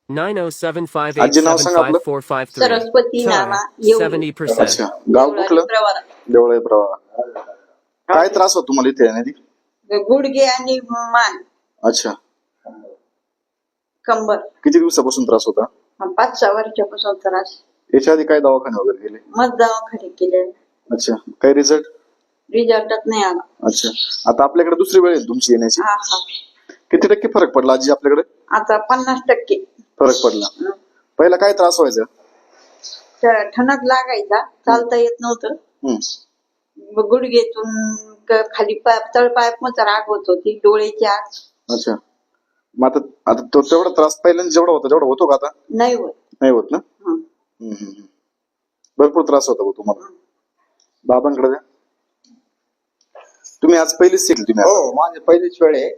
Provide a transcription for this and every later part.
आजी नाव सांगा आपलं. 90758754553. सरस्वती नाना Time येऊन 70%. अच्छा, गाव कुठलं? प्रवारा देवळे प्रवाह. काय त्रास होतो तुम्हाला इथे येण्याची? गुडघे आणि मान अच्छा, कंबर किती दिवसापासून त्रास होता? 5-6 वर्षापासून त्रास. याच्या आधी काय दवाखाने वगैरे गेले? मग दवाखाने केले. अच्छा, काय रिझल्ट? रिझल्टच नाही आला. अच्छा, आता आपल्याकडे दुसरी वेळ आहे तुमची येण्याची. हा हा. किती टक्के फरक पडला आजी आपल्याकडे? आता 50% फरक पडला. पहिला काय त्रास व्हायचा? ठणक लागायचा, चालता येत नव्हतं. गुडघेतून खाली तळपायात राग होत होती, डोळ्याची आग. अच्छा, मग आता तो तेवढा त्रास पहिल्यांदा जेवढा होता तेवढा होतो का आता? नाही होत. नाही होत ना. भरपूर त्रास होता तुम्हाला. बाबांकडे द्या. तुम्ही आज पहिलीच शिकली तुम्ही? हो, माझी पहिलीच वेळ आहे.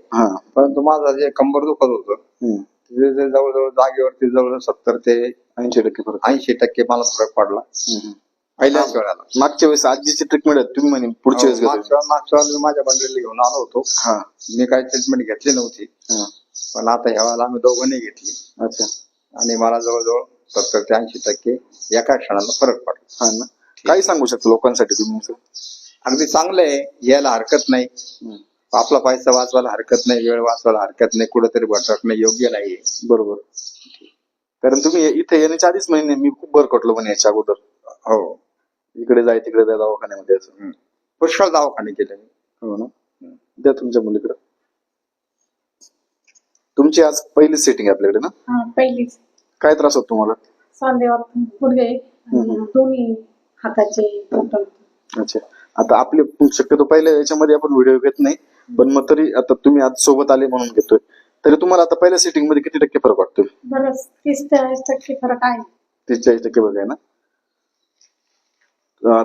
परंतु माझं जे कंबर दुखत होतं जवळजवळ जागेवरती जवळ 70 ते 80% मला फरक पडला पहिल्याच वेळेला. मागच्या वेळेस आजीची ट्रीटमेंट तुम्ही म्हणे पुढच्या वेळेस मागच्या वेळेला मी माझ्या मंडळीला घेऊन आलो होतो. मी काही ट्रीटमेंट घेतली नव्हती, पण आता ह्या वेळेला आम्ही दोघांनी घेतली. अच्छा, आणि मला जवळजवळ 70 ते 80% एका क्षणाला फरक पडला. हा ना. काय सांगू शकतो लोकांसाठी तुम्ही? अगदी चांगलं आहे, यायला हरकत नाही. आपला पैसा वाचवायला हरकत नाही, वेळ वाचवायला हरकत नाही, कुठेतरी भटकणं योग्य नाही. बरोबर. कारण तुम्ही इथे येण्याच्या आधीच महिने मी खूप बरकटलो म्हणे याच्या अगोदर. हो, इकडे जाय तिकडे जाय दवाखान्यामध्ये असं पुष्कळ दवाखाने केले. हो ना. द्या तुमच्या मुलीकडे. तुमची आज पहिलीच सेटिंग आहे आपल्याकडे ना? पहिलीच. काय त्रास होतो तुम्हाला? सांधेवर गुडघे, दोन्ही हाताचे. अच्छा, आता आपले शक्यतो पहिल्या याच्यामध्ये आपण व्हिडिओ घेत नाही, पण मग तरी आता तुम्ही आज सोबत आले म्हणून घेतोय. तरी तुम्हाला आता पहिल्या सेटिंग मध्ये किती टक्के फरक वाटतोय? बरंच 30-40% फरक आहे. 30-40% बघ आहे ना.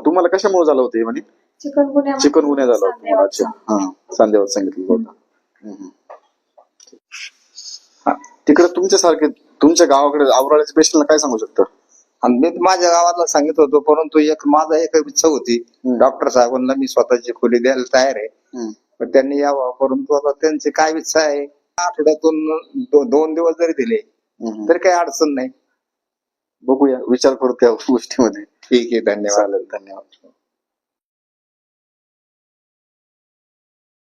तुम्हाला कशामुळे झालं होतं म्हणे? चिकनगुन्या झाला होता. अच्छा, हा, सांधेवर सांगितलं होतं. तिकडे तुमच्यासारखे तुमच्या गावाकडे आवराळ्याच्या पेशंटला काय सांगू शकता? आणि मी माझ्या गावाला सांगित होतो, परंतु माझा एक इच्छा होती, डॉक्टर साहेबांना मी स्वतःची खोली द्यायला तयार आहे, पण त्यांनी यावं. परंतु आता त्यांची काय इच्छा आहे, आठवड्यातून 2 दिवस जरी दिले तरी काही अडचण नाही. बघूया, विचार करू त्या गोष्टीमध्ये. ठीक आहे, धन्यवाद. धन्यवाद.